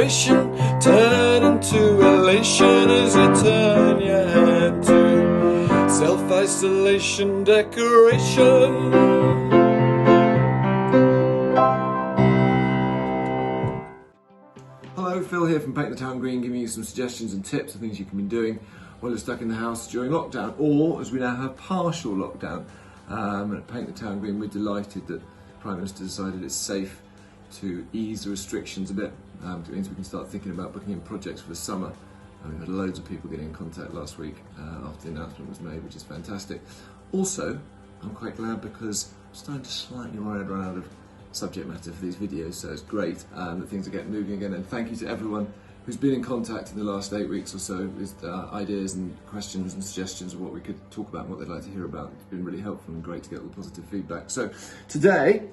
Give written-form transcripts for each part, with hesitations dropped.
frustration turn into elation as you turn your head to self-isolation decoration. Hello, Phil here from Paint the Town Green, giving you some suggestions and tips of things you can be doing while you're stuck in the house during lockdown, or as we now have partial lockdown. At Paint the Town Green, we're delighted that the Prime Minister decided it's safe to ease the restrictions a bit. It means we can start thinking about booking in projects for the summer. We've had loads of people getting in contact last week after the announcement was made, which is fantastic. Also, I'm quite glad because I'm starting to slightly run out of subject matter for these videos, so it's great that things are getting moving again, and thank you to everyone who's been in contact in the last 8 weeks or so with ideas and questions and suggestions of what we could talk about and what they'd like to hear about. It's been really helpful and great to get all the positive feedback. So today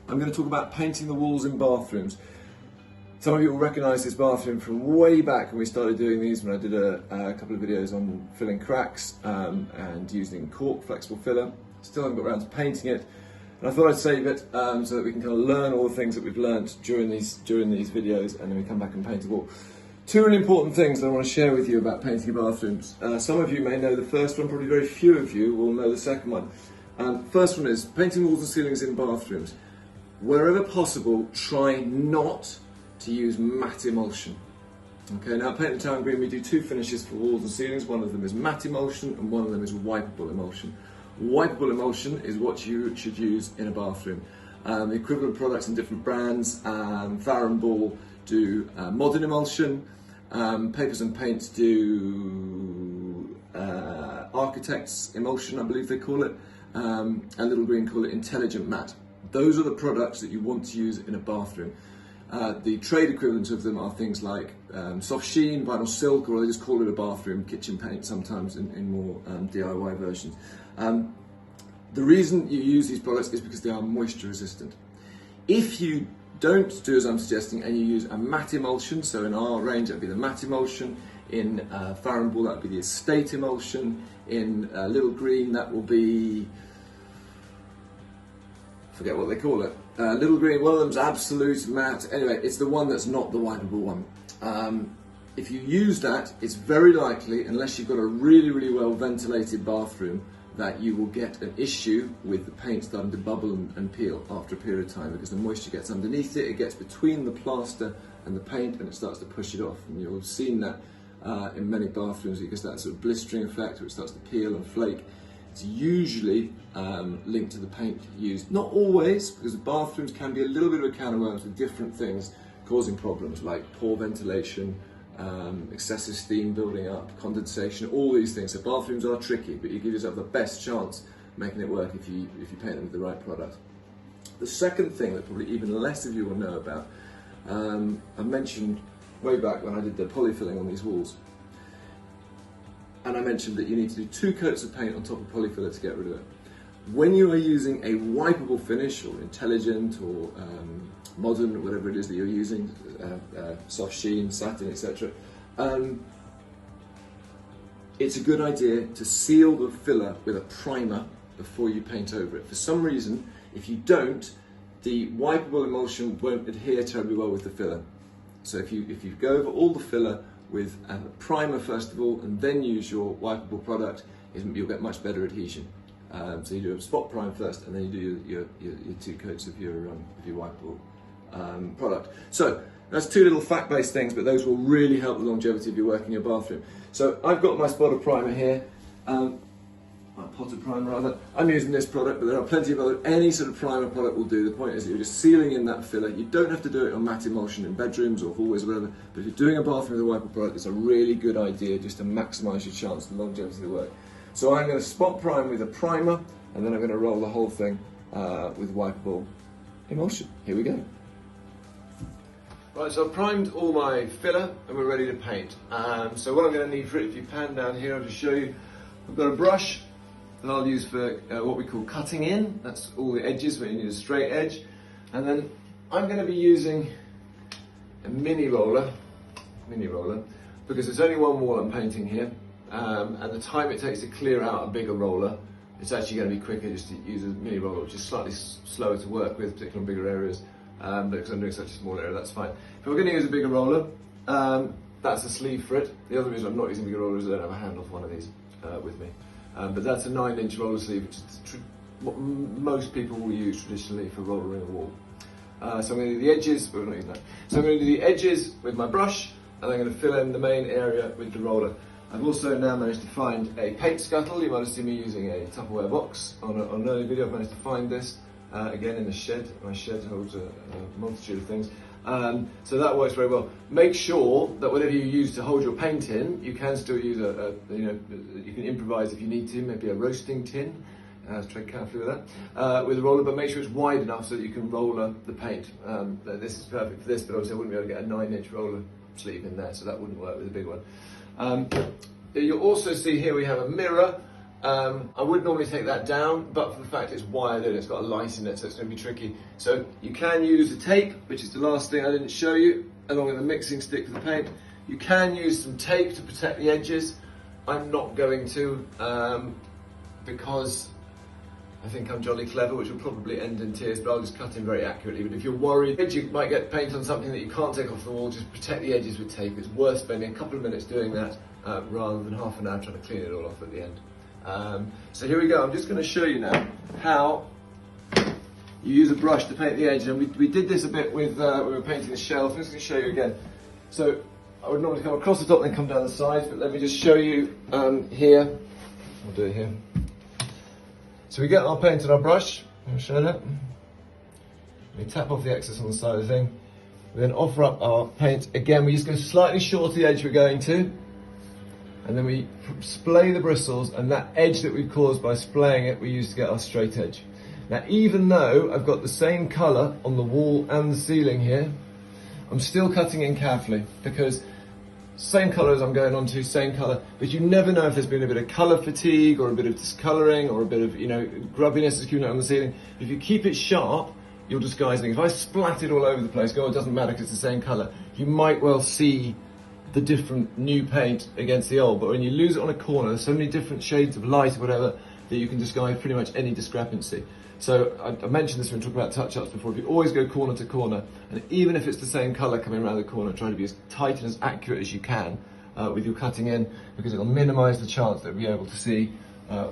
I'm going to talk about painting the walls in bathrooms. Some of you will recognise this bathroom from way back when we started doing these, when I did a couple of videos on filling cracks and using cork flexible filler. Still haven't got around to painting it. And I thought I'd save it so that we can kind of learn all the things that we've learnt during these videos, and then we come back and paint a wall. Two really important things that I want to share with you about painting bathrooms. Some of you may know the first one, probably very few of you will know the second one. First one is painting walls and ceilings in bathrooms. Wherever possible, try not to use matte emulsion. Okay, now at Paint the Town Green we do two finishes for walls and ceilings. One of them is matte emulsion and one of them is wipeable emulsion. Wipeable emulsion is what you should use in a bathroom. The equivalent products in different brands, Farrow & Ball do modern emulsion, Papers and Paints do Architects emulsion, I believe they call it, and Little Green call it Intelligent Matte. Those are the products that you want to use in a bathroom. The trade equivalents of them are things like soft sheen, vinyl silk, or they just call it a bathroom kitchen paint sometimes in more DIY versions. The reason you use these products is because they are moisture resistant. If you don't do as I'm suggesting and you use a matte emulsion, so in our range that would be the matte emulsion, in Farrow & Ball that would be the estate emulsion, in Little Green that will be, forget what they call it, Little Green, one of them's absolute matte, anyway it's the one that's not the wipeable one. If you use that, it's very likely, unless you've got a really well ventilated bathroom, that you will get an issue with the paint starting to bubble and peel after a period of time, because the moisture gets underneath it, it gets between the plaster and the paint and it starts to push it off. And you'll have seen that in many bathrooms, it gets that sort of blistering effect where it starts to peel and flake. It's usually linked to the paint used. Not always, because bathrooms can be a little bit of a can of worms with different things causing problems like poor ventilation, excessive steam building up, condensation, all these things. So bathrooms are tricky, but you give yourself the best chance making it work if you paint them with the right product. The second thing that probably even less of you will know about, I mentioned way back when I did the polyfilling on these walls, and I mentioned that you need to do 2 coats of paint on top of polyfiller to get rid of it. When you are using a wipeable finish, or intelligent, or modern, or whatever it is that you're using, soft sheen, satin, etc., it's a good idea to seal the filler with a primer before you paint over it. For some reason, if you don't, the wipeable emulsion won't adhere terribly well with the filler. So if you go over all the filler with a primer first of all, and then use your wipeable product, you'll get much better adhesion. So you do a spot prime first, and then you do your 2 coats of your wipeable product. So that's 2 little fact-based things, but those will really help the longevity of your work in your bathroom. So I've got my spotted primer here, my potted primer rather. I'm using this product, but there are plenty of other, any sort of primer product will do. The point is that you're just sealing in that filler. You don't have to do it on matte emulsion in bedrooms or hallways or whatever, but if you're doing a bathroom with a wipeable product, it's a really good idea just to maximise your chance of the longevity of the work. So I'm going to spot prime with a primer, and then I'm going to roll the whole thing with wipeable emulsion. Here we go. Right, so I've primed all my filler and we're ready to paint. So what I'm going to need for it, if you pan down here, I'll just show you. I've got a brush that I'll use for what we call cutting in. That's all the edges where you need a straight edge. And then I'm going to be using a mini roller, because there's only one wall I'm painting here. And the time it takes to clear out a bigger roller, it's actually going to be quicker just to use a mini roller, which is slightly slower to work with, particularly on bigger areas. but because I'm doing such a small area, that's fine. If we're going to use a bigger roller, that's a sleeve for it. The other reason I'm not using bigger rollers is I don't have a handle for one of these with me. But that's a 9-inch roller sleeve, which is what most people will use traditionally for rollering a wall. So I'm going to do the edges, but we're not using that. So I'm going to do the edges with my brush, and I'm going to fill in the main area with the roller. I've also now managed to find a paint scuttle. You might have seen me using a Tupperware box on an earlier video. I've managed to find this, again in the shed. My shed holds a multitude of things. So that works very well. Make sure that whatever you use to hold your paint in, you can still use you can improvise if you need to, maybe a roasting tin. Tread carefully with that, with a roller, but make sure it's wide enough so that you can roller the paint. This is perfect for this, but obviously I wouldn't be able to get a 9-inch roller sleeve in there, so that wouldn't work with a big one. You'll also see here we have a mirror. I would normally take that down, but for the fact it's wired in, it's got a light in it, so it's going to be tricky. So you can use a tape, which is the last thing I didn't show you, along with a mixing stick for the paint. You can use some tape to protect the edges. I'm not going to, because I think I'm jolly clever, which will probably end in tears, but I'll just cut in very accurately. But if you're worried you might get paint on something that you can't take off the wall, just protect the edges with tape. It's worth spending a couple of minutes doing that rather than half an hour trying to clean it all off at the end. So here we go. I'm just going to show you now how you use a brush to paint the edge. And we did this a bit with when we were painting the shelf. I'm just going to show you again. So I would normally come across the top and then come down the sides, but let me just show you here. I'll do it here. So we get our paint and our brush, I'll show that. We tap off the excess on the side of the thing. We then offer up our paint. Again, we just go slightly short of the edge we're going to. And then we splay the bristles, and that edge that we've caused by splaying it, we use to get our straight edge. Now, even though I've got the same colour on the wall and the ceiling here, I'm still cutting in carefully, because same colour as I'm going on to, same colour, but you never know if there's been a bit of colour fatigue or a bit of discolouring or a bit of, grubbiness that's accumulated on the ceiling. If you keep it sharp, you'll disguise things. If I splat it all over the place, it doesn't matter because it's the same colour, you might well see the different new paint against the old, but when you lose it on a corner, there's so many different shades of light or whatever that you can disguise pretty much any discrepancy. So I mentioned this when we talked about touch-ups before. If you always go corner to corner, and even if it's the same colour coming around the corner, try to be as tight and as accurate as you can with your cutting in, because it'll minimise the chance that you'll be able to see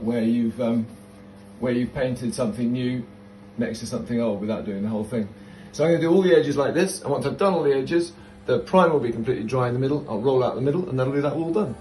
where you've painted something new next to something old without doing the whole thing. So I'm going to do all the edges like this, and once I've done all the edges, the primer will be completely dry in the middle. I'll roll out the middle, and that'll be that all done.